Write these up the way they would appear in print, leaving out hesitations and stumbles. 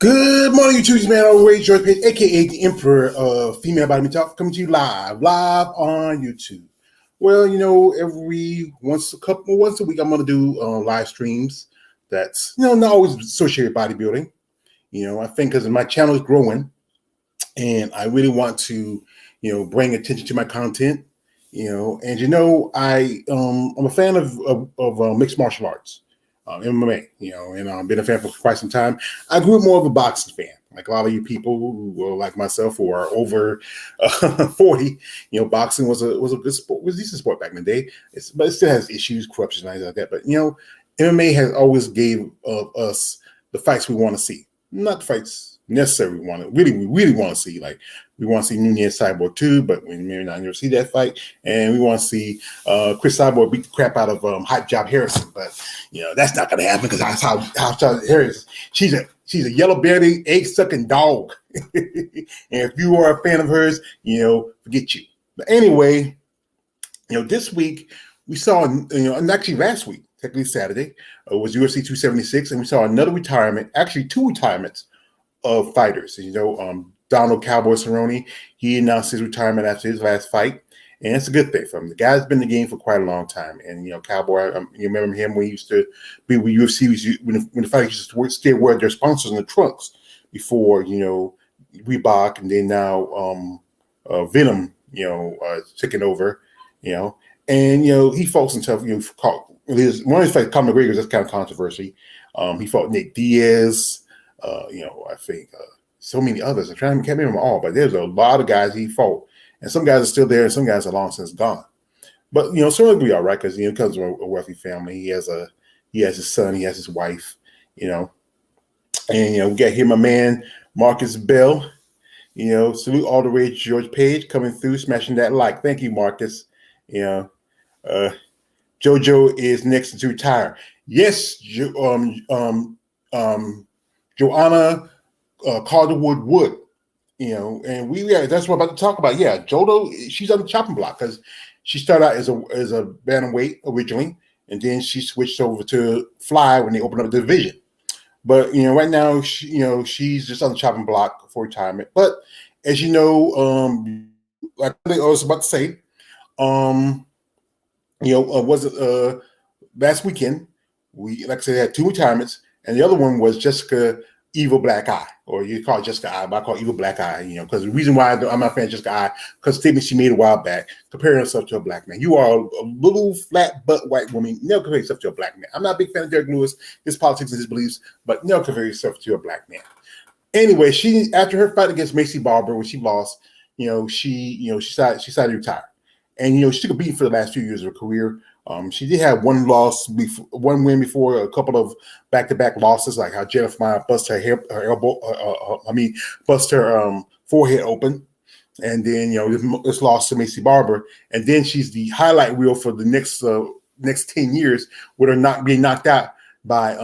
Good morning, YouTube, man. I'm Ray George Page, aka the Emperor of Female Body Talk, coming to you live on YouTube. Well, every once a week, I'm gonna do live streams. That's not always associated with bodybuilding. I think because my channel is growing, and I really want to, bring attention to my content. And I'm a fan of mixed martial arts. MMA, and I've been a fan for quite some time. I grew up more of a boxing fan, like a lot of you people who are like myself, who are over 40. Boxing was a good sport, was a decent sport back in the day. But it still has issues, corruption, and things like that. But MMA has always gave us the fights we want to see, not the fights necessarily we really want to see. Like we want to see Nunez Cyborg 2, but we may not never see that fight, and we want to see Chris Cyborg beat the crap out of Hype Job Harrison. But that's not going to happen because that's how Harris. She's a yellow belly, egg sucking dog. And if you are a fan of hers, forget you. But anyway, this week we saw, and actually last week, technically Saturday, was UFC 276, and we saw another retirement, actually two retirements of fighters. Donald Cowboy Cerrone, he announced his retirement after his last fight, and it's a good thing for him. The guy's been in the game for quite a long time, and Cowboy, you remember him when he used to be with UFC, when the fighters used to still wear their sponsors in the trunks before, Reebok, and then now Venom, taking over, and he fought some tough. One of his fights, Conor McGregor, that's kind of controversy. He fought Nick Diaz. I think so many others. I can't remember them all, but there's a lot of guys he fought, and some guys are still there, and some guys are long since gone. But certainly be all right because he comes from a wealthy family. He has his son, he has his wife, and we got here my man Marcus Bell. Salute all the way George Page coming through, smashing that like. Thank you, Marcus. JoJo is next to retire. Yes, Joanna Calderwood Wood, and that's what I'm about to talk about. Yeah, JoJo, she's on the chopping block because she started out as a bantamweight originally, and then she switched over to Fly when they opened up the division. But right now, she's just on the chopping block for retirement. But as you know, like I was about to say, was it last weekend? We, like I said, had two retirements, and the other one was Jessica Evil Black Eye, or you call it Jessica Eye, but I call it Evil Black Eye, because the reason why I'm not a fan of Jessica Eye, because statement she made a while back, comparing herself to a black man. You are a little flat butt white woman. Never compare yourself to a black man. I'm not a big fan of Derek Lewis, his politics and his beliefs, but never compare yourself to a black man. Anyway, she, after her fight against Macy Barber, when she lost, she decided to retire. And she took a beating for the last few years of her career. She did have one win before, a couple of back-to-back losses, like how Jennifer Maia bust her forehead open, and then this loss to Macy Barber, and then she's the highlight reel for the next 10 years with her not being knocked out by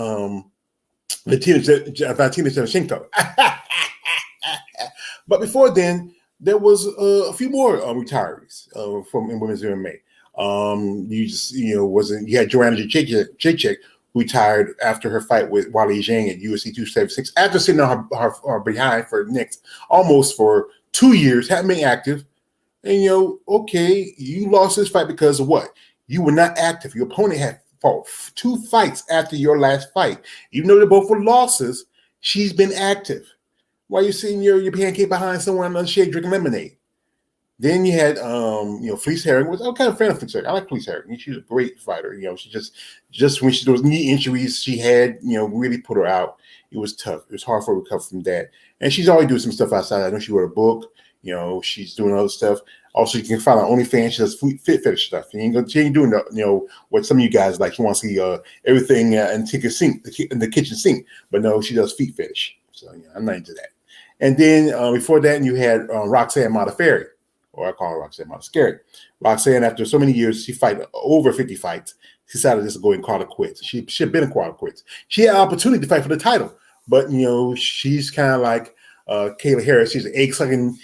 Valentina Shevchenko. But before then, there was a few more retirees from in women's MMA. You had Joanna Jacek who retired after her fight with Wally Zhang at UFC 276 after sitting on her behind almost for 2 years, hadn't been active. And okay, you lost this fight because of what? You were not active. Your opponent had fought 2 fights after your last fight. Even though they both were losses, she's been active. Why you sitting your pancake behind someone on shade drinking lemonade? Then you had Felice Herring. I'm kind of a fan of Felice Herring. I like Felice Herring. She's a great fighter. She just when those knee injuries she had, really put her out. It was tough. It was hard for her to recover from that. And she's always doing some stuff outside. I know she wrote a book. She's doing other stuff. Also, you can find on OnlyFans. She does fit fetish stuff. She ain't doing what some of you guys like. She wants to see everything in the kitchen sink. But no, she does feet fetish. So I'm not into that. And then before that, you had Roxanne Modafferi, or I call her Roxanne Modafferi. Roxanne, after so many years, she fight over 50 fights. She decided just to go and call it quits. She had been a quarter quits. She had an opportunity to fight for the title, but she's kind of like Kayla Harris. She's an egg-sucking,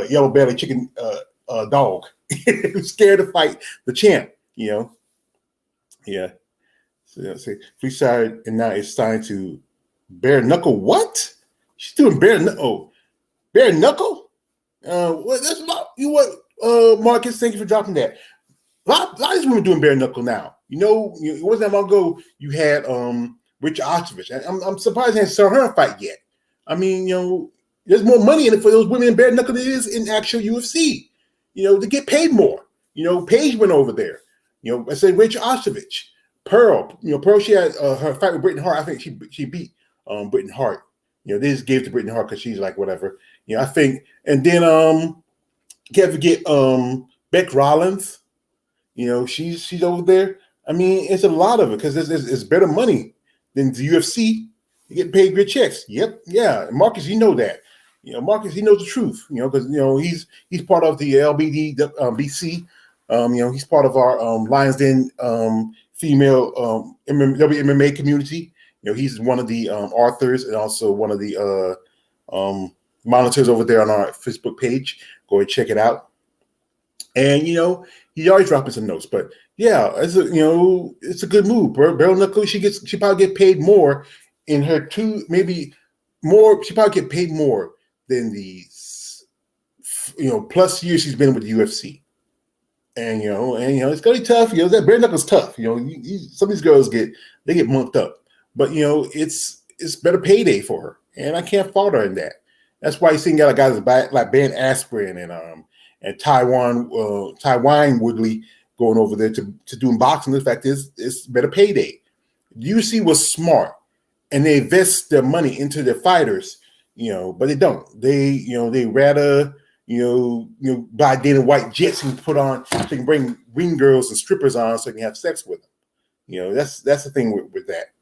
yellow belly chicken dog, who's scared to fight the champ. Yeah. So see, Freestyle, and now it's time to bare knuckle. What? She's doing bare knuckle. That's about you. What, Marcus? Thank you for dropping that. A lot of these women doing bare knuckle now. It wasn't that long ago. You had Rich Ostovich. I'm surprised they haven't saw her fight yet. I mean, there's more money in it for those women in bare knuckle than there is in actual UFC. To get paid more. Paige went over there. I said Rich Ostovich. Pearl. Pearl. She had her fight with Britain Hart. I think she beat Britain Hart. They just gave it to Britain Hart because she's like whatever. I think. And then can't forget Beck Rollins. She's over there. I mean, it's a lot of it because it's better money than the UFC. You get paid good checks. Yep, yeah. Marcus, you know that. Marcus, he knows the truth. Because he's part of the LBD BC. He's part of our Lions Den female WMMA community. He's one of the authors and also one of the monitors over there on our Facebook page. Go and check it out. And he's always dropping some notes, but yeah, it's a good move. Bare knuckle, she probably get paid more in her maybe more. She probably get paid more than the plus years she's been with the UFC. And it's gonna be tough. That bare knuckle's tough. Some of these girls get munked up, but it's better payday for her, and I can't fault her in that. That's why you see got guys like Ben Askren and Taiwan Woodley going over there to doing boxing. The fact is, it's better payday. UFC was smart, and they invest their money into their fighters, but they don't. They rather buy Dana White jets and put on so they can bring ring girls and strippers on so they can have sex with them. That's the thing with that.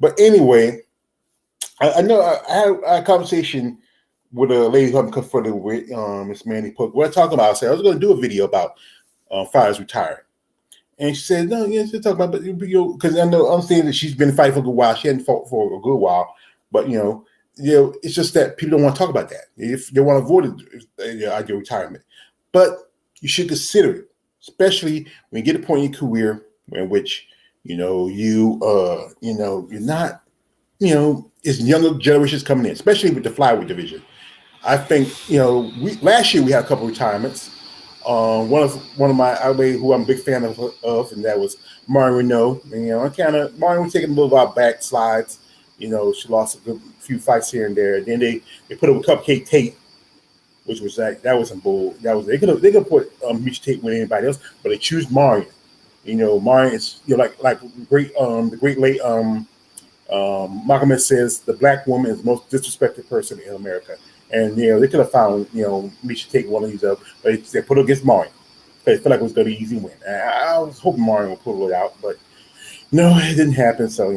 But anyway, I know I had a conversation with a lady who I'm confronted with, Miss Mandy Pook. What I talked about, I said I was going to do a video about fighters retiring, and she said, "No, she's talking about, but because I'm saying that she's been fighting for a good while. She hadn't fought for a good while, but it's just that people don't want to talk about that. If they want to avoid the idea of retirement, but you should consider it, especially when you get a point in your career in which you're not, it's younger generations coming in, especially with the flyweight division." I think last year we had a couple of retirements. One of my who I'm a big fan of, and that was Marion Renault. Marion was taking a little while backslides. She lost a few fights here and there. Then they put up with Cupcake Tate, which was that was some bull. They could put Misha Tate with anybody else, but they choose Marion. Marion is like great the great late Malcolm X says the black woman is the most disrespected person in America. And they could have found Misha Tate one of these up, but they put it against Marion. They felt like it was going to be an easy win. I was hoping Marion would pull it out, but no, it didn't happen. So I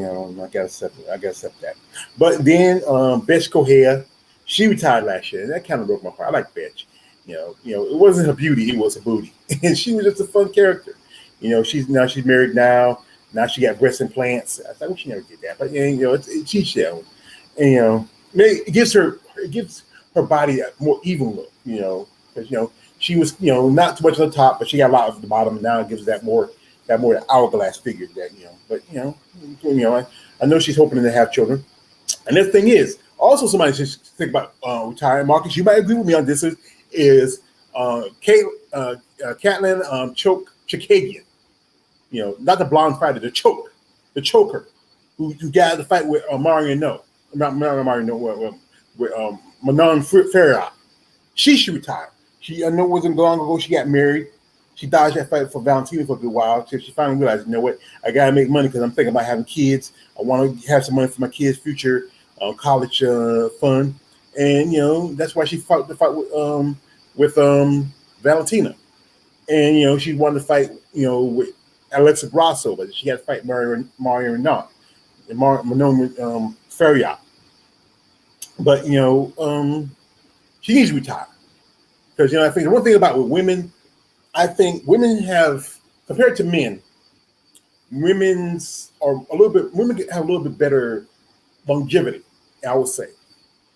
gotta accept that. But then Betch Correia, she retired last year, and that kind of broke my heart. I like Betch. It wasn't her beauty; it was her booty, and she was just a fun character. She's married now. Now she got breast implants. I thought she never did that, but it's cheat show, and it gives her body a more even look, because she was not too much on the top, but she got a lot of the bottom, and now it gives that more hourglass figure that But I know she's hoping to have children. And the thing is, also somebody should think about retiring. Marcus, you might agree with me on this. Is Katlyn Chookagian, not the blonde fighter, the choker, who got the fight with Marion No, not Marion No, with Manon Ferreira. She should retire. I know it wasn't long ago she got married. She dodged that fight for Valentina for a good while. So she finally realized, what? I got to make money because I'm thinking about having kids. I want to have some money for my kids' future college fund. And, that's why she fought the fight with Valentina. And, she wanted to fight, with Alexa Grasso, but she had to fight Mario Renault and Manon Ferreira. But, she needs to retire. Because, I think the one thing about with women, I think women have, compared to men, women have a little bit better longevity, I would say.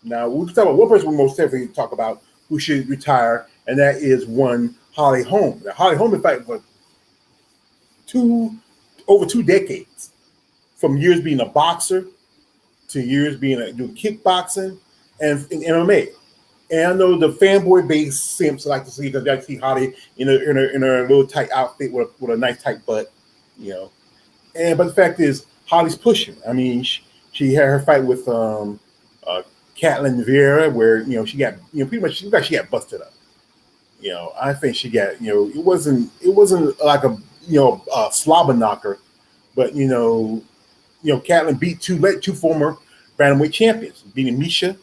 Now, we can talk about one person we most definitely talk about who should retire, and that is one Holly Holm. Now, Holly Holm been fighting for over 2 decades, from years being a boxer to years doing kickboxing, and in MMA. And I know the fanboy base simps like to see because they like to see Holly in a little tight outfit with a nice tight butt, you know. But the fact is, Holly's pushing. I mean, she had her fight with Katlyn Vieira, where she got pretty much she got busted up. I think she got it wasn't like a slobber knocker, but Katlyn beat two former bantamweight champions, beating Misha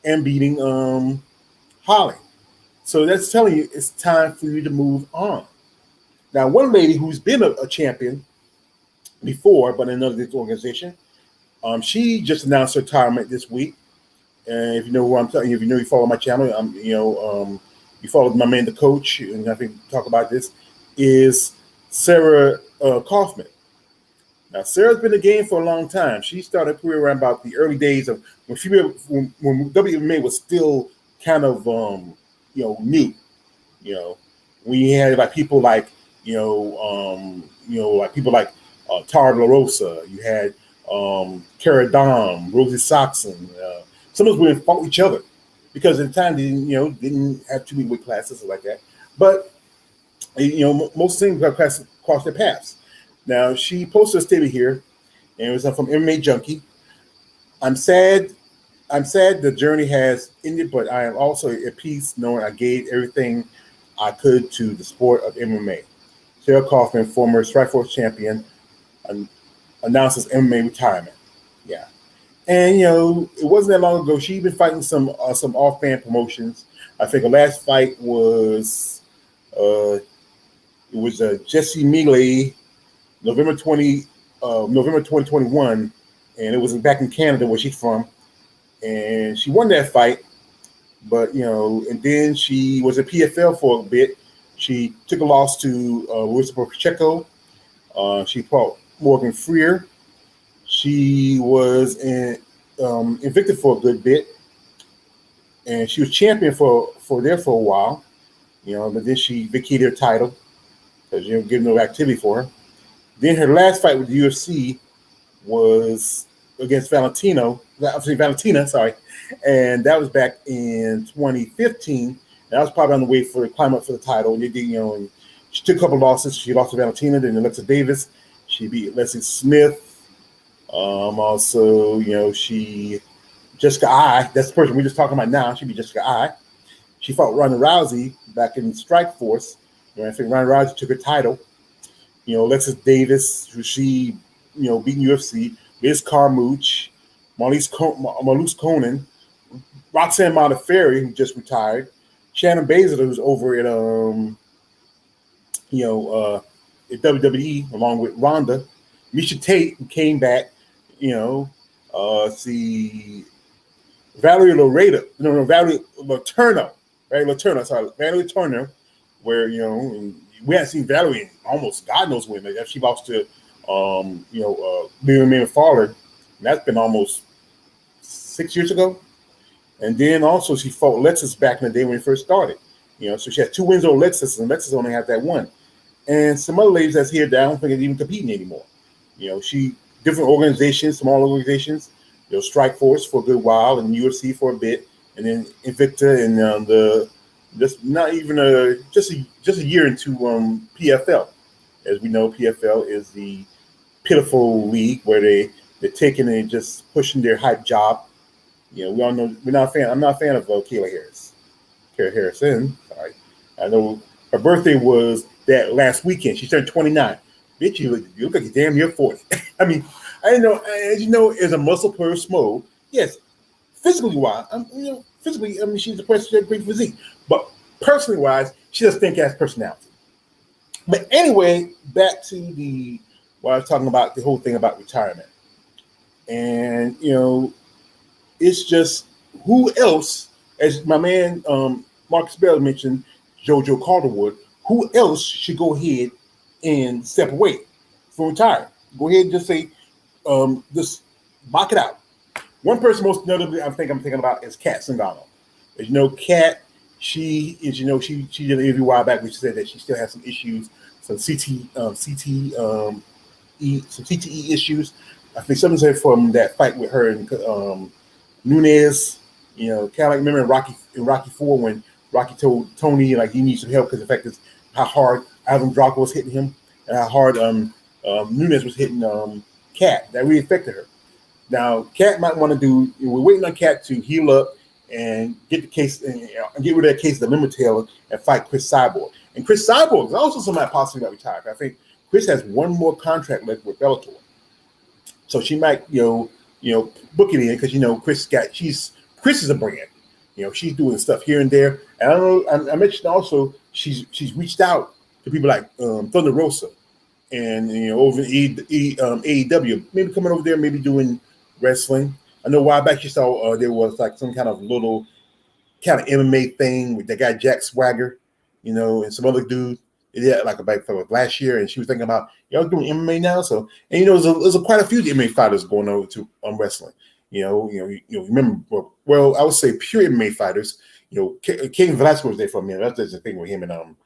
and beating Holly. So that's telling you it's time for you to move on. Now, one lady who's been a champion before, but in another organization, she just announced her retirement this week. And if you know who I'm telling you, if you follow my channel, you follow my man, the coach, and I think talk about this, is Sarah Kaufman. Now, Sarah's been in the game for a long time. She started her career around about the early days of when WMA was still kind of new. We had like people like people like Tara La Rosa. You had Cara Dom, Rosie Saxon. Some of us women fought each other because at the time they didn't have too many weight classes or like that. But most things got cross their paths. Now she posted a statement here, and it was from MMA Junkie. I'm sad the journey has ended, but I am also at peace knowing I gave everything I could to the sport of MMA. Sarah Kaufman, former Strikeforce champion, announces MMA retirement. Yeah. And it wasn't that long ago. She'd been fighting some off-band promotions. I think her last fight was Jesse Mealy, November 2021, and it was back in Canada where she's from. And she won that fight, but and then she was at PFL for a bit. She took a loss to Wilson Pacheco. She fought Morgan Freer. She was in Invicta for a good bit, and she was champion for a while, but then she vacated her title because give no activity for her. Then her last fight with the UFC was against Valentina, sorry, and that was back in 2015. That was probably on the way for the climb up for the title. And she took a couple losses. She lost to Valentina, then Alexa Davis. She beat Leslie Smith. Also, she Jessica Eye. That's the person we're just talking about now. She beat Jessica Eye. She fought Ronda Rousey back in Strikeforce. I think Ronda Rousey took her title. Alexis Davis, who she beat in UFC. Liz Carmouche, Marloes Coenen, Roxanne Modafferi, who just retired. Shannon Baszler, who's over at at WWE along with Ronda. Misha Tate, who came back. Valerie Letourneau, where we hadn't seen Valerie in almost God knows when. Like, she lost to Miriam Fowler, and that's been almost 6 years ago. And then also she fought Lexus back in the day when it first started. So she had 2 wins over Lexus, and Lexus only had that one. And some other ladies that's here that I don't think are even competing anymore. She different organizations, small organizations. Strikeforce for a good while, and UFC for a bit, and then Invicta, and just a year into PFL. As we know, PFL is the pitiful league where they're taking and just pushing their hype job. We all know I'm not a fan of Kayla Harrison. Sorry, I know her birthday was that last weekend. She turned 29. Bitch, you look like you're damn near 40. I mean, I didn't know. As as a muscle player, Smo, yes, physically wise, physically, she's a person with a great physique, but personally wise, she has a stink-ass personality. But anyway, back to what I was talking about, the whole thing about retirement. And, it's just who else, as my man Marcus Bell mentioned, JoJo Calderwood, who else should go ahead and step away from retiring? Go ahead and just say, just knock it out. One person most notably I'm thinking about is Kat Zingano. As Kat, she did an interview a while back which said that she still has some issues, some CTE issues. I think something said from that fight with her and Nunes, You know, kind of like remember in Rocky 4 when Rocky told Tony like he needs some help because the fact is how hard Ivan Drago was hitting him and how hard Nunes was hitting Cat. That really affected her. Now, Cat might want to do. We're waiting on Cat to heal up and get the case and get rid of that case of the Limber Tail and fight Chris Cyborg. And Chris Cyborg is also somebody possibly got retired. I think Chris has one more contract left with Bellator, so she might book it in because Chris is a brand. You know, she's doing stuff here and there. And I don't know. I mentioned also she's reached out to people like Thunder Rosa and over AEW, maybe coming over there, maybe doing wrestling. I know a while back you saw there was like some kind of little kind of MMA thing with that guy Jack Swagger, and some other dude. Yeah, like about last year, and she was thinking about y'all doing MMA now. So, and there's quite a few MMA fighters going over to wrestling. Remember? Well, I would say pure MMA fighters. Cain Velasquez was there for a minute. That's the thing with him and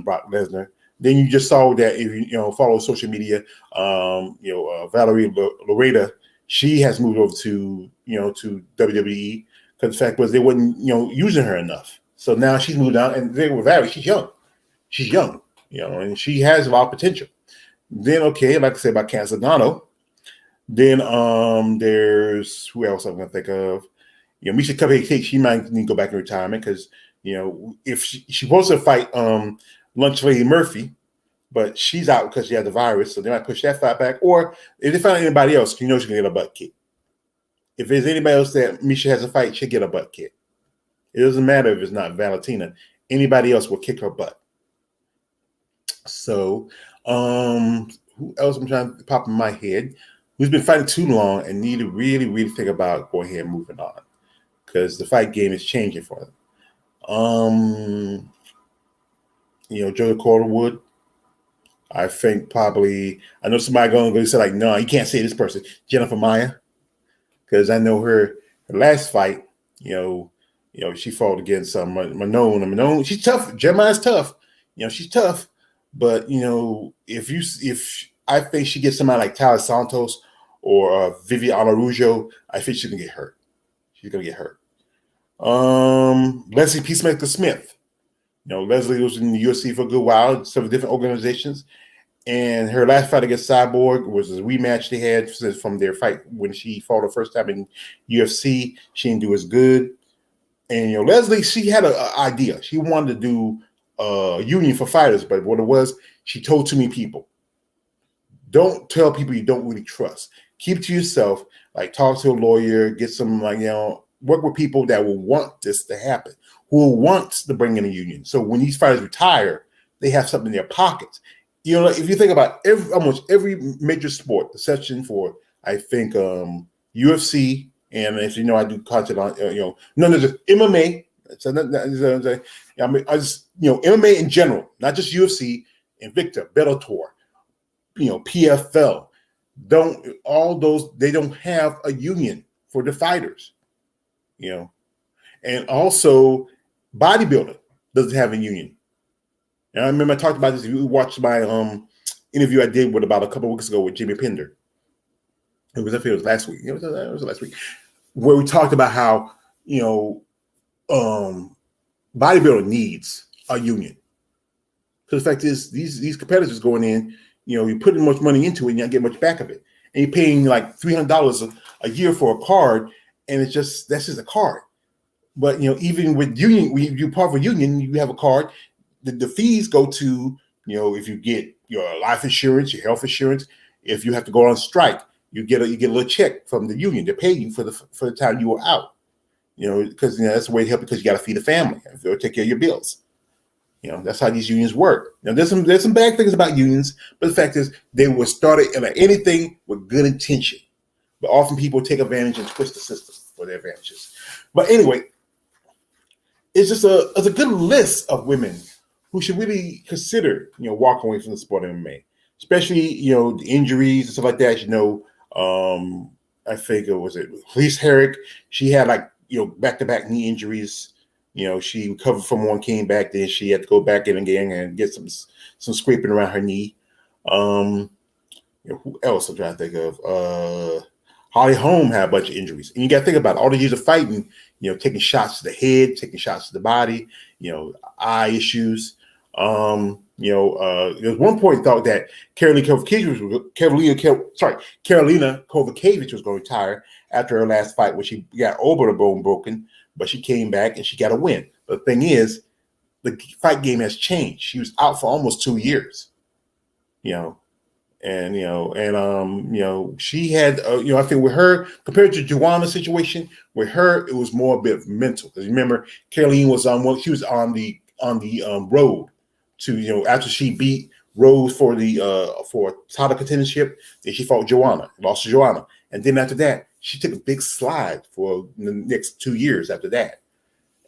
Brock Lesnar. Then you just saw that if you follow social media, Valerie Loretta, she has moved over to WWE because the fact was they wasn't using her enough. So now she's moved out, and there with Valerie, she's young, and she has a lot of potential. Then I'd like to say about Casadano. Then there's who else I'm gonna think of. Misha Cupcake, she might need to go back in retirement because if she wants to fight Lunch Lady Murphy, but she's out because she had the virus, so they might push that fight back. Or if they find anybody else, she's gonna get a butt kick. If there's anybody else that Misha has a fight, she'll get a butt kick. It doesn't matter if it's not Valentina. Anybody else will kick her butt. So, who else I'm trying to pop in my head? Who's been fighting too long and need to really, really think about going ahead and moving on because the fight game is changing for them. Joe Calderwood. I think probably I know somebody going to say like, no, you can't say this person, Jennifer Maya, because I know her last fight. She fought against Manon. She's tough. Jeremiah's tough. She's tough. But if I think she gets somebody like Tyler Santos or Vivian Araujo, I think she's gonna get hurt. She's gonna get hurt. Leslie Peacemaker Smith. Leslie was in the UFC for a good while, several different organizations, and her last fight against Cyborg was a rematch they had from their fight when she fought the first time in UFC. She didn't do as good. And Leslie, she had an idea. She wanted to do a union for fighters, but what it was, she told too many people. Don't tell people you don't really trust. Keep it to yourself. Like talk to a lawyer, get some work with people that will want this to happen, who wants to bring in a union. So when these fighters retire, they have something in their pockets. If you think about almost every major sport, exception for I think UFC, and as you know, I do content on none of the MMA. So MMA in general, not just UFC, Invicta, Bellator, PFL. They don't have a union for the fighters, and also bodybuilding doesn't have a union. And I remember I talked about this. If you watched my interview I did about a couple of weeks ago with Jimmy Pinder. I think it was last week. It was last week where we talked about how bodybuilding needs a union. Because the fact is, these competitors going in, you put in much money into it and you don't get much back of it. And you're paying like $300 a year for a card, and that's just a card. But even with union, when you're part of a union, you have a card. The fees go to if you get your life insurance, your health insurance. If you have to go on strike, you get a little check from the union. They pay you for the time you were out. Because that's the way to help because you got to feed a family or take care of your bills. That's how these unions work. There's some bad things about unions, but the fact is they were started in anything with good intention. But often people take advantage and twist the system for their advantages. But anyway, it's just a good list of women who should really consider walking away from the sport of MMA, especially the injuries and stuff like that. I think it was Felice Herrick. She had back-to-back knee injuries. She recovered from one, came back, then she had to go back in again and get some scraping around her knee. Who else I'm trying to think of? Holly Holm had a bunch of injuries. And you got to think about it, all the years of fighting, taking shots to the head, taking shots to the body, eye issues. There was one point thought that Karolina Kowalkiewicz was going to retire after her last fight, where she got orbital bone broken, but she came back and she got a win. But the thing is, the fight game has changed. She was out for almost 2 years, she had, I think with her, compared to Joanna's situation, with her, it was more a bit mental. Because remember, Caroline was she was on the road to, after she beat Rose for title contendership, then she fought Joanna, lost to Joanna. And then after that, she took a big slide for the next 2 years after that.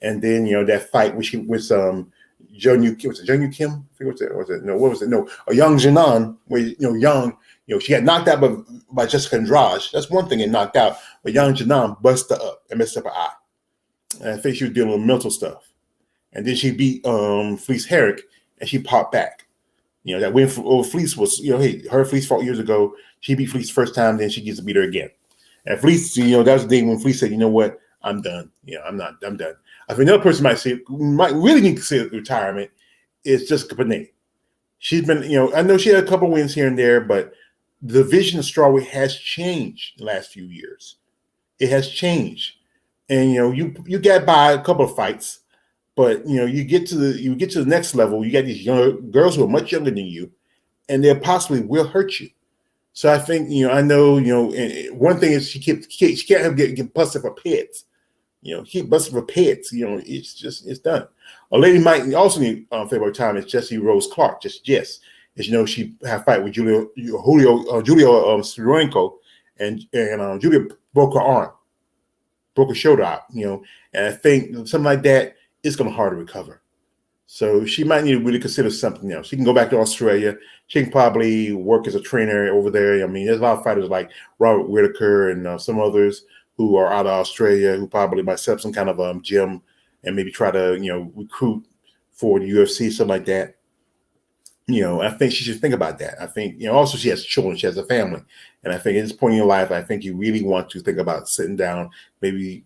And then, that fight with Jung Kim? I think Yang Jinan, where she got knocked out by Jessica Andrade. That's one thing, it knocked out. But Yang Jinan busted her up and messed up her eye. And I think she was dealing with mental stuff. And then she beat Felice Herrick, and she popped back. That win over Felice was, her Felice fought years ago. She beat Felice first time, then she gets to beat her again. And Felice, that was the day when Felice said, "You know what? I'm done. I'm done." I think another person might really need to say retirement is Jessica Penne. She's been, I know she had a couple wins here and there, but the division of strawweight has changed the last few years. It has changed, and you get by a couple of fights, but you get to the next level. You got these young girls who are much younger than you, and they possibly will hurt you. So I think I know one thing is she can't have get busted for pets. Keep busting for pets. It's done. A lady might also need February time is Jessie Rose Clark. Just Jess, as she had a fight with Julia Steranko, and Julia broke her arm, broke her shoulder out. And I think something like that is going to be hard to recover. So she might need to really consider something else. She can go back to Australia. She can probably work as a trainer over there. I mean, there's a lot of fighters like Robert Whitaker and some others who are out of Australia who probably might set up some kind of gym and maybe try to, recruit for the UFC, something like that. I think she should think about that. I think, also she has children, she has a family. And I think at this point in your life, I think you really want to think about sitting down, maybe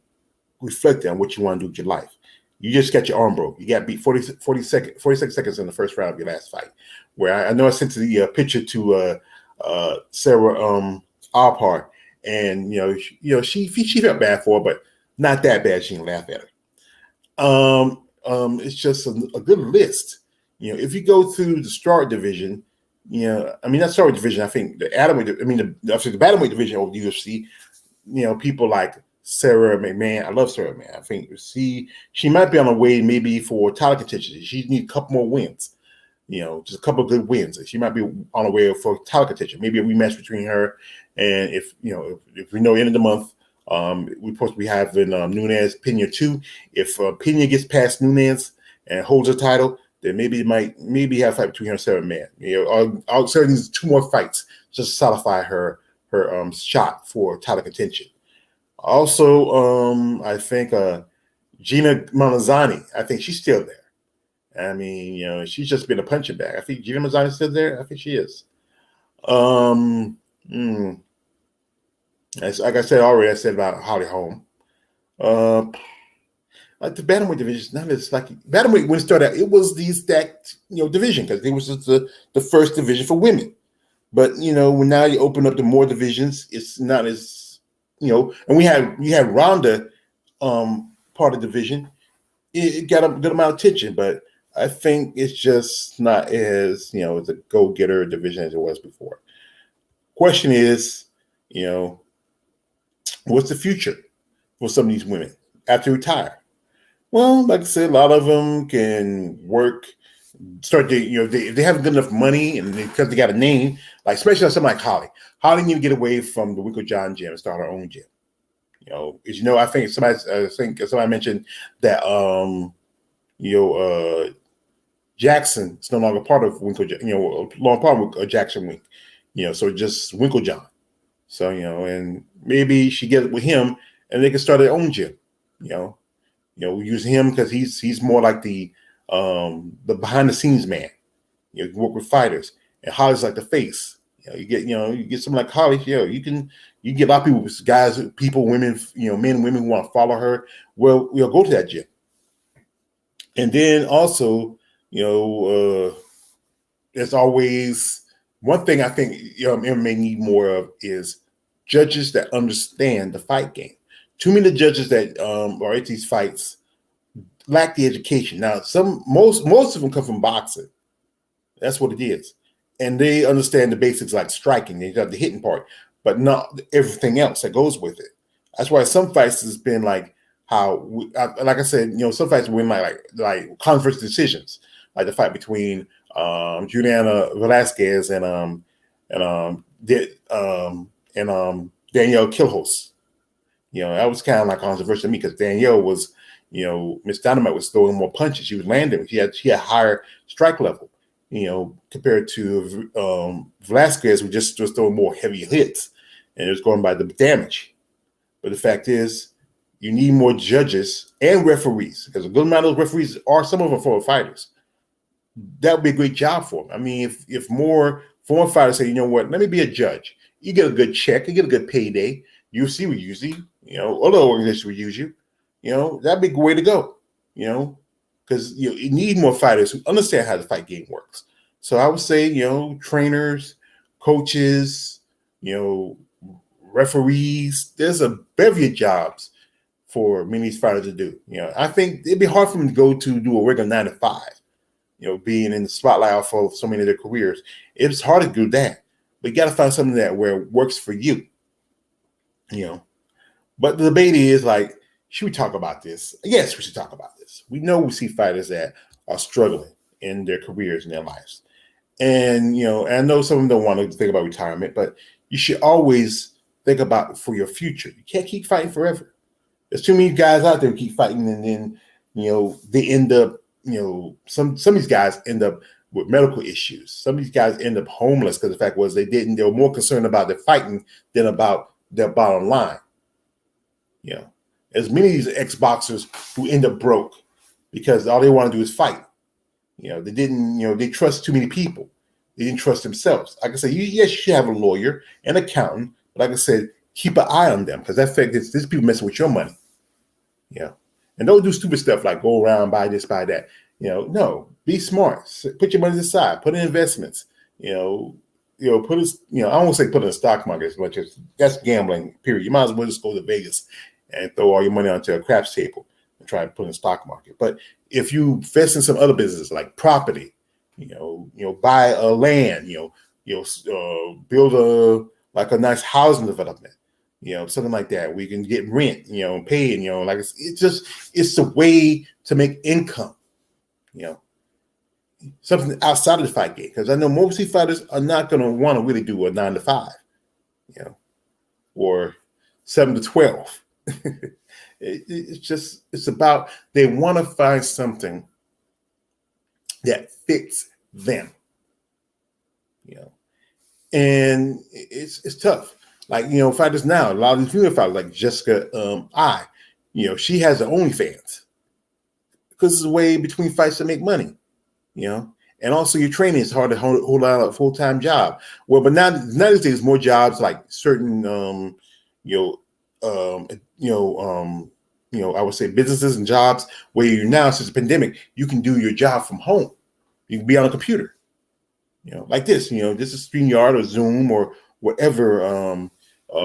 reflect on what you want to do with your life. You just got your arm broke. You got beat 46 seconds in the first round of your last fight. Where I know I sent the picture to Sarah Alpart, and she felt bad for her, but not that bad. She can laugh at her. It's just a good list. If you go through the strawweight division, not strawweight division. I think the bantamweight division of the UFC. People like Sarah McMahon. I love Sarah McMahon. I think she might be on her way maybe for title contention. She needs a couple more wins. Just a couple of good wins. She might be on her way for title contention. Maybe a rematch between her and if we know end of the month, we're supposed to be having Nunes Pena 2. If Pena gets past Nunes and holds the title, then maybe have a fight between her and Sarah McMahon. Sarah needs 2 more fights just to solidify her shot for title contention. Also, I think Gina Malazani, I think she's still there. I mean, she's just been a punching bag. I think Gina Malazani's still there. I think she is. Like I said already, I said about Holly Holm. Like the bantamweight division, not as like bantamweight when it started out, it was the stacked division because it was just the first division for women. But when now you open up to more divisions, it's not as and you had Ronda part of the division. It got a good amount of attention, but I think it's just not as as a go-getter division as it was before. Question is, what's the future for some of these women after they retire? Well, like I said, a lot of them can work, start to, they have good enough money and because they got a name, like especially something like Holly. Holly need to get away from the Winkeljohn gym and start her own gym. I think somebody mentioned that Jackson is no longer part of Winkeljohn, long part of Jackson Wink, so just Winkeljohn. So, and maybe she gets with him and they can start their own gym, we use him because he's more like the behind the scenes man, work with fighters, and Holly's like the face, You get someone like Holly. You get a lot of people, guys, people, women, men and women who want to follow her. Well, we'll go to that gym. And then also, there's always one thing I think MMA need more of is judges that understand the fight game. Too many judges that are at these fights lack the education. Now, most of them come from boxing. That's what it is, and they understand the basics like striking. They got the hitting part, but not everything else that goes with it. That's why some fights has been like like I said, some fights win like conference decisions, like the fight between Juliana Velasquez and Danielle Kilhos. That was kind of like controversial to me because Danielle was, Miss Dynamite was throwing more punches. She was landing. She had higher strike level, compared to Velasquez, who just was throwing more heavy hits, and it was going by the damage. But the fact is, you need more judges and referees, because a good amount of those referees some of them former fighters. That would be a great job for them. I mean, if more former fighters say, you know what, let me be a judge. You get a good check, you get a good payday. UFC would use you, other organizations would use you. That'd be a good way to go, because you need more fighters who understand how the fight game works. So I would say, trainers, coaches, referees, there's a bevy of jobs for many of these fighters to do. I think it'd be hard for them to go to do a regular 9 to 5, being in the spotlight for so many of their careers. It's hard to do that, but you got to find something where it works for you, But the debate is like, should we talk about this? Yes, we should talk about this. We know we see fighters that are struggling in their careers and their lives. And, and I know some of them don't want to think about retirement, but you should always think about for your future. You can't keep fighting forever. There's too many guys out there who keep fighting, and then, they end up, some of these guys end up with medical issues. Some of these guys end up homeless because the fact was they were more concerned about their fighting than about their bottom line. As many of these ex-boxers who end up broke because all they want to do is fight. They didn't, they trust too many people. They didn't trust themselves. Like I said, yes, you should have a lawyer, an accountant, but like I said, keep an eye on them, because that fact is these people messing with your money. And don't do stupid stuff like go around, buy this, buy that. No, be smart. Put your money aside. Put in investments. Put it. I don't want to say put in the stock market as much as that's gambling. Period. You might as well just go to Vegas and throw all your money onto a craps table and try to put in the stock market. But if you invest in some other business like property, buy a land, build a nice housing development, something like that, where you can get rent, and pay, like it's the way to make income, something outside of the fight game. Because I know most of these fighters are not going to want to really do a 9 to 5, or 7 to 12. It's about, they want to find something that fits them, and it's tough. Like, fighters now, a lot of these female fighters like Jessica she has her OnlyFans because it's a way between fights to make money, and also your training is hard to hold out a full-time job. Well, but nowadays there's more jobs like certain I would say businesses and jobs where you now, since the pandemic, you can do your job from home. You can be on a computer, like this. This is StreamYard or Zoom or whatever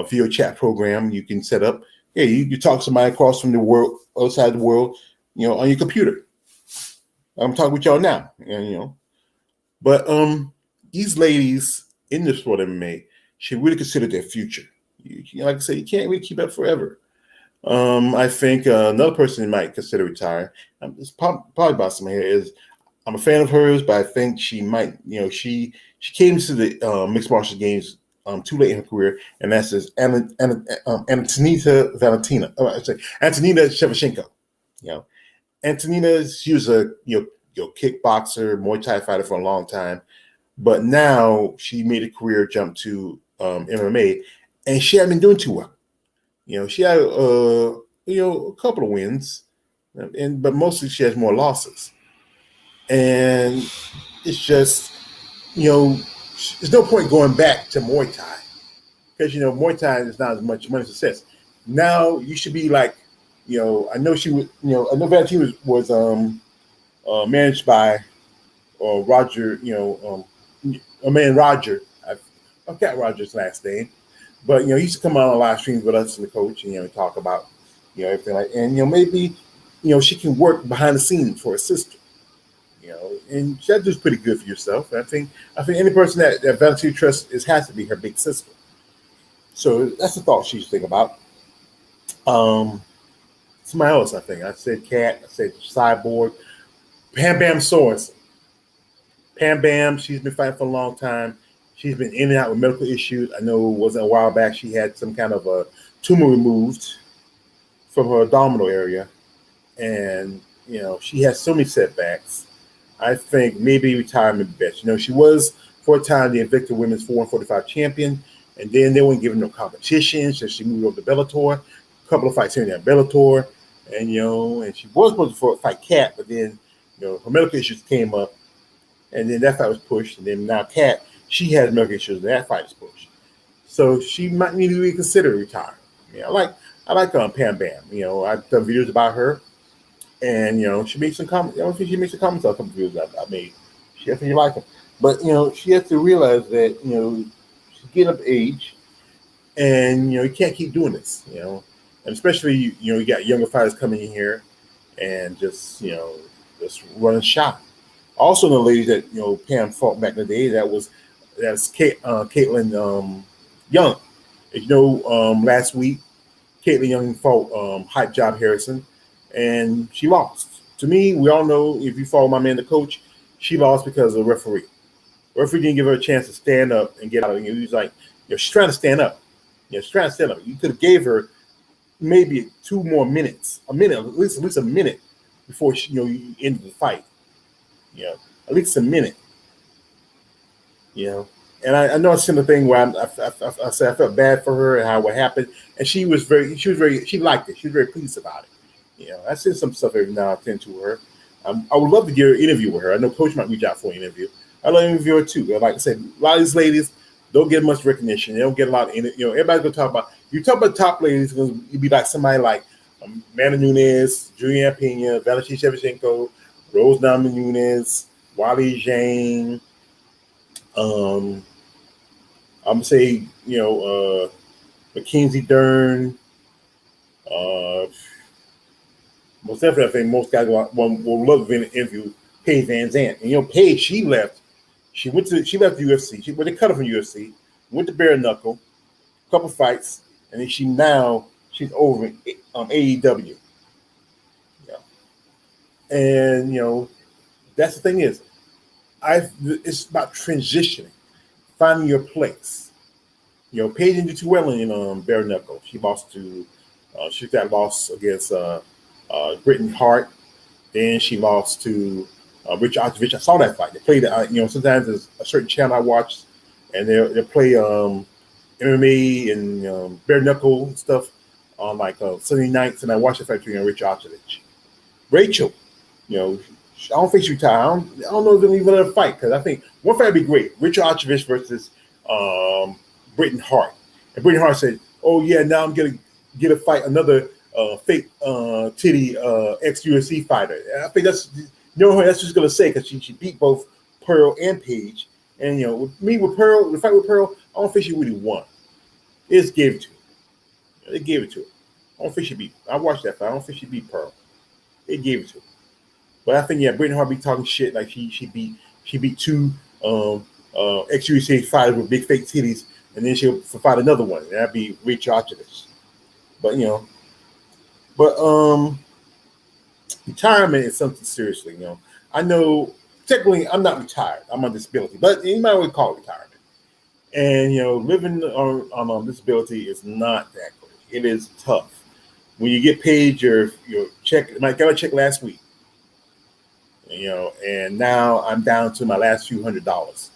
video chat program you can set up. Yeah, you talk to somebody across from the world, outside the world, on your computer. I'm talking with y'all now, But these ladies in the sport of MMA should really consider their future. Like I said, you can't really keep up forever. I think another person you might consider retiring, it's probably about somebody here, is I'm a fan of hers, but I think she might, she came to the mixed martial games too late in her career, and that's Antonina Valentina. Antonina Shevchenko. Antonina, she was a kickboxer, Muay Thai fighter for a long time, but now she made a career jump to MMA, and she hadn't been doing too well. She had a couple of wins, but mostly she has more losses. And it's just, there's no point going back to Muay Thai because Muay Thai is not as much money success. Now you should be like, I know she was, I know Valentine was managed by Roger, a man Roger. I forgot Roger's last name, but he used to come on live streams with us and the coach, and talk about everything like, and maybe she can work behind the scenes for her sister. And that does pretty good for yourself. I think any person that Valentine trusts has to be her big sister. So that's the thought she should think about. Somebody else, I think. I said Cat. I said Cyborg. Pam Bam Sorensen. Pam Bam, she's been fighting for a long time. She's been in and out with medical issues. I know it wasn't a while back she had some kind of a tumor removed from her abdominal area. And, she has so many setbacks. I think maybe retirement best. She was, for a time, the Invicta Women's 445 champion. And then they weren't giving no competition. So she moved over to Bellator. A couple of fights here and there at Bellator. And, and she was supposed to fight Cat, but then, her medical issues came up. And then that fight was pushed. And then now Cat, she has medical issues, and that fight is pushed. So she might need to reconsider retiring. I like Pam Bam. I've done videos about her. And, she makes some comments. I don't think she makes some comments on a couple of videos I made. She definitely like them. But, she has to realize that, she's getting up age. And, you can't keep doing this, And especially, you got younger fighters coming in here and just running shot. Also, the ladies that Pam fought back in the day, that's Caitlin Young. Last week Caitlin Young fought Hype Job Harrison, and she lost. To me, we all know, if you follow my man, the coach, she lost because of the referee. The referee didn't give her a chance to stand up and get out. He was like, she's trying to stand up. She's trying to stand up. You could have gave her maybe 2 more minutes, at least a minute before you ended the fight. At least a minute. And I know it's the thing where I said I felt bad for her and how what happened, and she liked it. She was very pleased about it. I send some stuff every now and then to her. I would love to get an interview with her. I know Coach might reach out for an interview. I love to interview her too. Like I said, a lot of these ladies don't get much recognition. They don't get a lot of everybody's gonna talk about. You talk about top ladies, you'd be like somebody like Amanda Nunes, Juliana Pena, Valentina Shevchenko, Rose Namajunas, Wally Zhang. I'm gonna say Mackenzie Dern. Most definitely, I think most guys will love to interview Paige Van Zandt. And Paige, she left. She left the UFC. They cut her from UFC. Went to bare knuckle, a couple fights, and then she's over in AEW. And that's the thing is, it's about transitioning, finding your place. Paige didn't do too well in bare knuckle. She lost to, she got lost against Brittany Hart. Then she lost to Rich Octavich. I saw that fight. They played, sometimes there's a certain channel I watch, and they play MMA and bare knuckle stuff on like Sunday nights, and I watch the fight between Rich Octavich. Rachel, I don't think she retired. I don't know if they'll even let her fight, because I think one fight would be great. Richard Octavich versus Brittany Hart. And Brittany Hart said, "Oh yeah, now I'm gonna get a fight another fake titty ex-UFC fighter." And I think that's that's just gonna say, because she beat both Pearl and Paige. And with Pearl, the fight with Pearl, I don't think she really won. They just gave it to her. They gave it to her. I don't think she beat. I watched that fight. I don't think she beat Pearl. They gave it to her. But I think Brittany Hart be talking shit like she beat 2 ex-UFC fighters with big fake titties, and then she'll fight another one, and that'd be Rich Octavich. But retirement is something seriously. I know technically I'm not retired. I'm on disability, but anybody would call it retirement. And living on disability is not that great. It is tough. When you get paid your check, I got a check last week. And now I'm down to my last few $100s,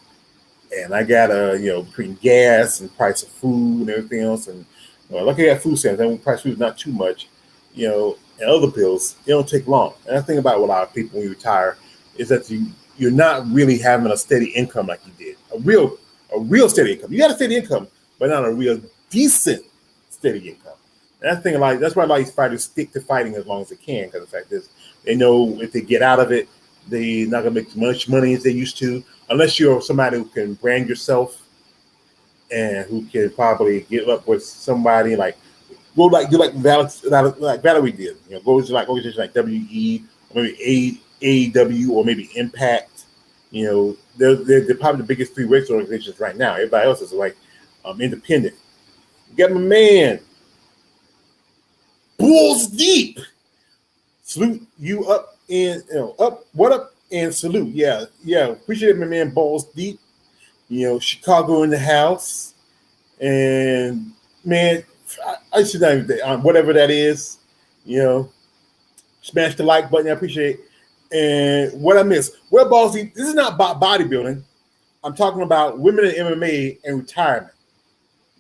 and I got between gas and price of food and everything else, and luckily I got food stamps. And price of food is not too much, and other bills. It don't take long. And I think about what a lot of people when you retire is that you're not really having a steady income like you did, a real a real steady income. You got a steady income, but not a real decent steady income. And that's why a lot of these fighters stick to fighting as long as they can, because the fact is they know if they get out of it, they're not gonna make as much money as they used to, unless you're somebody who can brand yourself and who can probably get up with somebody like do like Valerie did. Go to like organizations like WE or maybe AEW or maybe Impact. They're probably the biggest three wrestling organizations right now. Everybody else is like independent. You got my man Bulls Deep. Salute you up and what up and salute. Yeah. Appreciate my man Balls Deep. Chicago in the house. And man, I should not whatever that is, smash the like button. I appreciate it. And what I missed, well, Balls Deep, this is not about bodybuilding. I'm talking about women in MMA and retirement.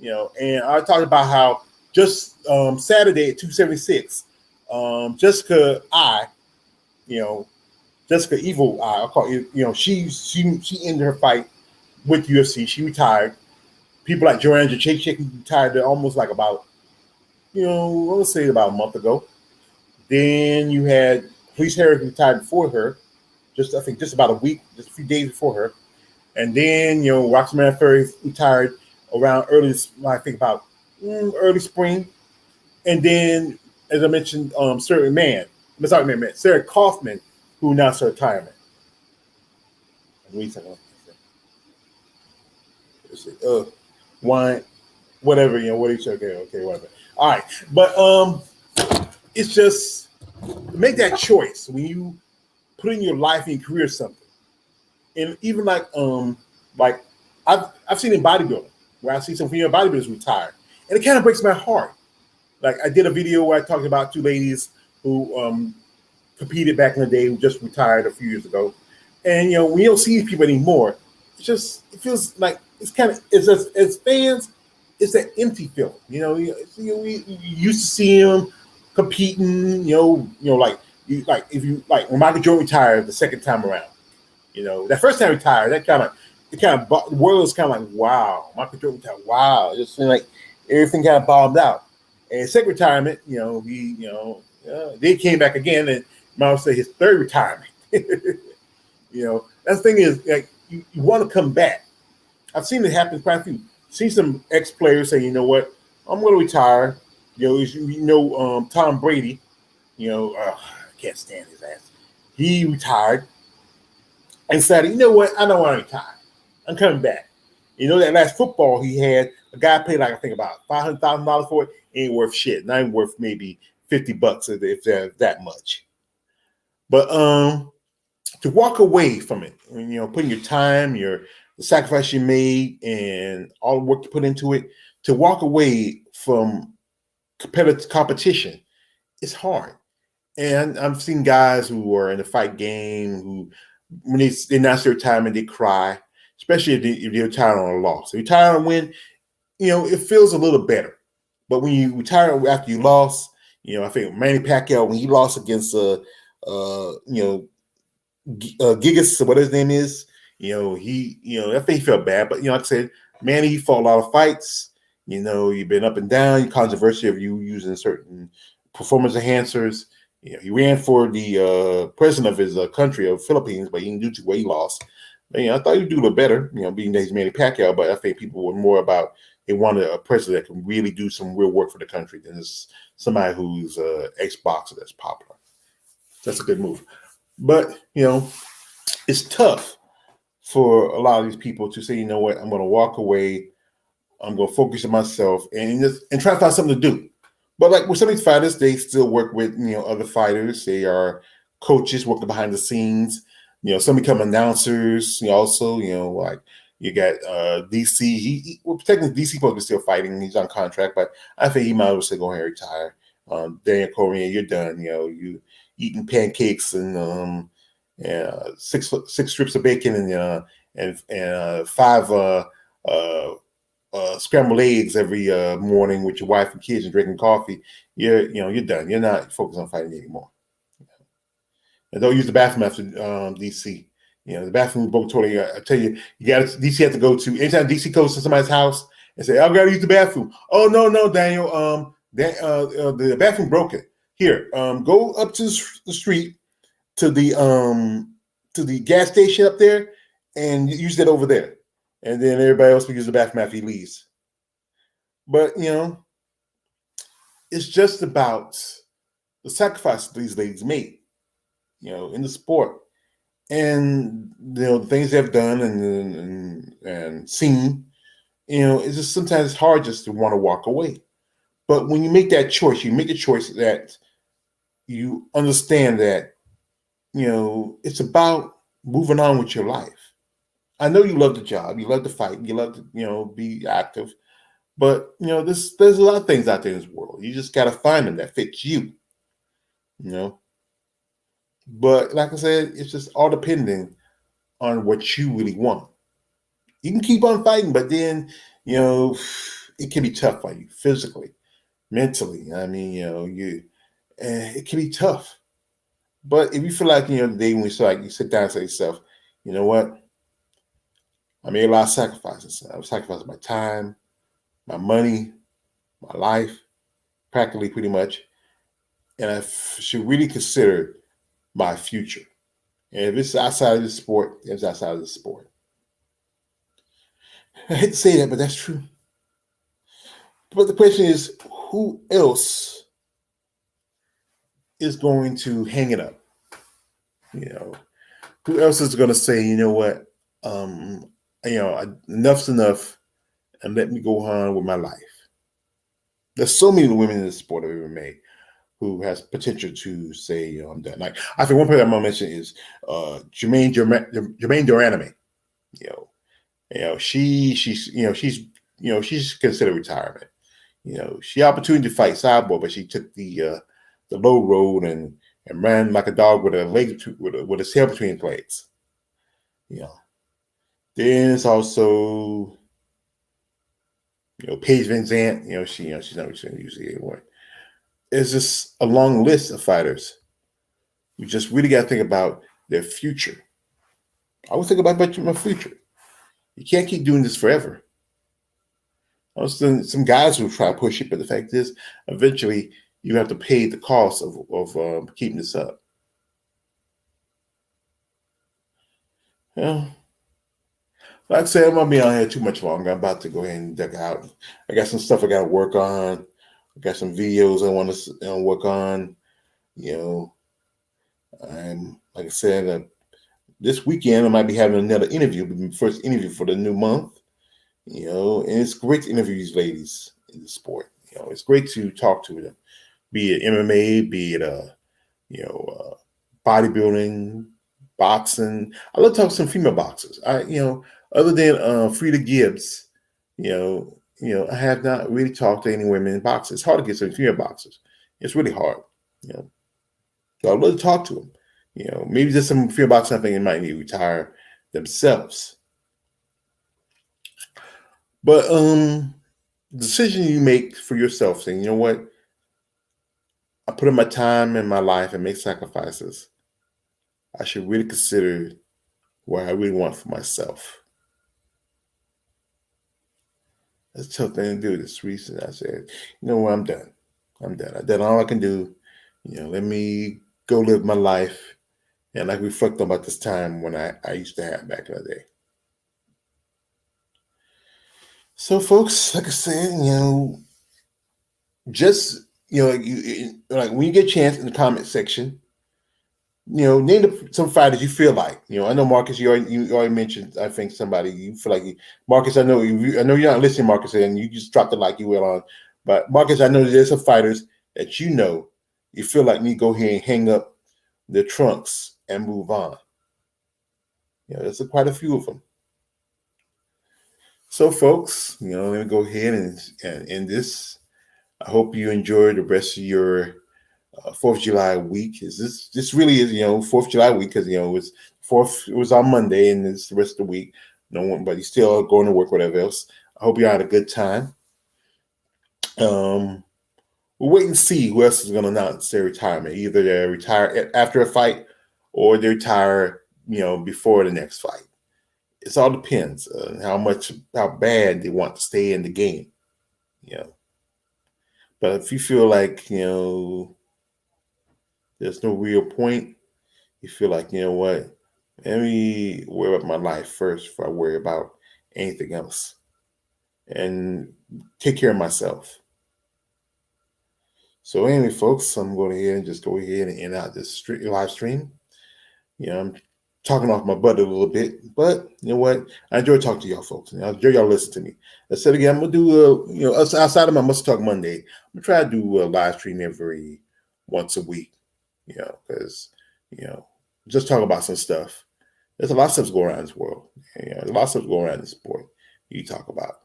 And I talked about how just Saturday at 276, Jessica Evil Eye, I'll call it, she ended her fight with UFC. She retired. People like Joanna Jacek retired almost like about, let's say about a month ago. Then you had Felice Harris retired before her, just about a week, just a few days before her. And then, Roxanne Ferry retired around early spring. And then, as I mentioned, Sarah Kaufman, who announced her retirement. Wine, whatever, what each okay, whatever. All right. But it's just make that choice when you put in your life and your career something. And even like I've seen in bodybuilding where I see some female bodybuilders retire. And it kind of breaks my heart. Like I did a video where I talked about two ladies who competed back in the day who just retired a few years ago. And when you don't see these people anymore, it feels like it's just as fans, it's that empty feeling. We used to see them competing. Like when Michael Jordan retired the second time around. That first time he retired, the world was kind of like, wow, Michael Jordan retired. Wow, it just seemed like everything kind of bombed out. And second retirement, they came back again, and I would say his third retirement. That thing is like you want to come back. I've seen it happen quite a few. See some ex-players say, you know what, I'm going to retire. Tom Brady, I can't stand his ass. He retired and said, you know what, I don't want to retire. I'm coming back. That last football he had, a guy paid like I think about $500,000 for it. Ain't worth shit. Not even worth maybe $50 if there's that much. But to walk away from it, putting your time, the sacrifice you made, and all the work you put into it, to walk away from competitive competition, it's hard. And I've seen guys who are in the fight game who, when they announce their retirement, they cry, especially if they retire on a loss. If you retire on a win, it feels a little better. But when you retire after you lost, I think Manny Pacquiao, when he lost against Gigas, what his name is, I think he felt bad. But like I said, Manny, he fought a lot of fights. You've been up and down. You controversy of you using certain performance enhancers. He ran for the president of his country of Philippines, but he didn't do too well. He lost. But, I thought he'd do a little better, being that he's Manny Pacquiao. But I think people were more about they wanted a president that can really do some real work for the country than just somebody who's an ex-boxer that's popular. That's a good move. But, it's tough for a lot of these people to say, you know what, I'm going to walk away. I'm going to focus on myself and try to find something to do. But like with some of these fighters, they still work with, other fighters. They are coaches working behind the scenes. Some become announcers. Also, like you got DC. Technically DC supposed to be still fighting. He's on contract, but I think he might as well say go ahead and retire. Daniel Cormier, you're done. You eating pancakes and six strips of bacon and five scrambled eggs every morning with your wife and kids and drinking coffee. You're done. You're not focused on fighting anymore. And don't use the bathroom after DC. The bathroom broke totally. I tell you, DC have to go to anytime DC goes to somebody's house and say, "I gotta use the bathroom." Oh no, Daniel. The bathroom broken. Here, go up to the street to the gas station up there and use that over there, and then everybody else will use the bathroom after he leaves. But it's just about the sacrifice these ladies made, in the sport, and the things they've done and seen. It's just sometimes it's hard just to want to walk away. But when you make that choice, you make a choice that you understand that it's about moving on with your life. I know you love the job, you love to fight, you love to be active, but there's a lot of things out there in this world. You just got to find them that fits you. But like I said, it's just all depending on what you really want. You can keep on fighting, but then it can be tough on you physically, mentally. I mean, it can be tough. But if you feel like the day when you sit down and say to yourself, you know what, I made a lot of sacrifices. I sacrificed my time, my money, my life, practically pretty much, and I should really consider my future. And if it's outside of the sport, it's outside of the sport. I hate to say that, but that's true. But the question is, who else is going to hang it up? Who else is going to say, you know what, enough's enough, and let me go on with my life? There's so many women in the sport of MMA who has potential to say, I'm done. Like, I think one person I'm gonna mention is Jermaine Duraname. She's considered retirement. She had opportunity to fight Cyborg, but she took the low road and ran like a dog with a leg with his tail between his legs. Then it's also Paige Van Zandt. She's not usually anymore. It's just a long list of fighters. You just really got to think about their future. I would think about my future. You can't keep doing this forever. Some guys will try to push it, but the fact is, eventually, you have to pay the cost of keeping this up. Like I said, I'm not being on here too much longer. I'm about to go ahead and duck out. I got some stuff I got to work on. I got some videos I want to work on. I'm like I said, this weekend I might be having another interview, first interview for the new month. And it's great to interview these ladies in the sport. It's great to talk to them, be it MMA, be it bodybuilding, boxing. I love talking to some female boxers. Other than Frida Gibbs, I have not really talked to any women in boxing. It's hard to get some female boxers. It's really hard. So I'd love to talk to them. Maybe there's some female boxers I think they might need to retire themselves. But the decision you make for yourself, saying, you know what, I put in my time and my life and make sacrifices, I should really consider what I really want for myself. That's a tough thing to do this recent. I said, you know what, I'm done. I've done all I can do. Let me go live my life and reflect about this time when I used to have back in the day. So, folks, like I said, just like when you get a chance in the comment section, name some fighters you feel like. I know Marcus, you already mentioned. I think somebody you feel like Marcus. I know you're not listening, Marcus, and you just dropped it like you will on. But Marcus, I know there's some fighters that you feel like me go here and hang up their trunks and move on. There's quite a few of them. So, folks, let me go ahead and end this. I hope you enjoy the rest of your 4th of July week. This really is 4th of July week because it was on Monday and it's the rest of the week. No one, but he's still going to work, whatever else. I hope you had a good time. We'll wait and see who else is going to announce their retirement. Either they retire after a fight or they retire before the next fight. It all depends on how bad they want to stay in the game. You know, but if you feel like there's no real point, you feel like what, let me worry about my life first before I worry about anything else, and take care of myself. So anyway, folks, I'm going ahead and just go ahead and end out this live stream. I'm talking off my butt a little bit, but you know what? I enjoy talking to y'all folks. I enjoy y'all listening to me. I said again, I'm gonna do outside of my Must Talk Monday, I'm gonna try to do a live stream every once a week. Because just talk about some stuff. There's a lot of stuff going around in this world. There's a lot of stuff going around in this sport you talk about.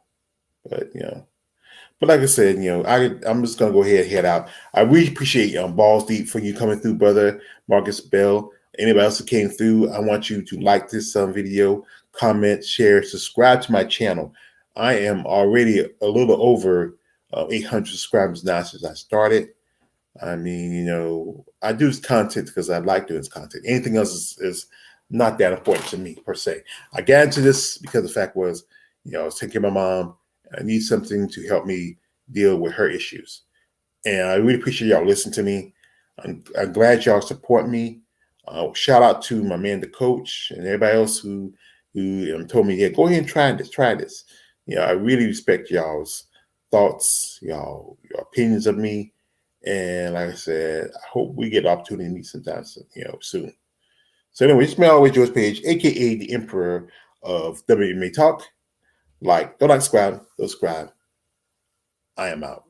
But like I said, I'm just gonna go ahead and head out. I really appreciate Balls Deep for you coming through, brother Marcus Bell. Anybody else who came through, I want you to like this video, comment, share, subscribe to my channel. I am already a little over 800 subscribers now since I started. I mean, I do this content because I like doing this content. Anything else is not that important to me per se. I got into this because the fact was, I was taking care of my mom. I need something to help me deal with her issues. And I really appreciate y'all listening to me. I'm glad y'all support me. Shout out to my man, the coach, and everybody else who told me, yeah, go ahead and try this. I really respect y'all's thoughts, your opinions of me. And like I said, I hope we get the opportunity to meet sometime, soon. So anyway, it's me always, George Page, aka the Emperor of WMA Talk. Don't subscribe. I am out.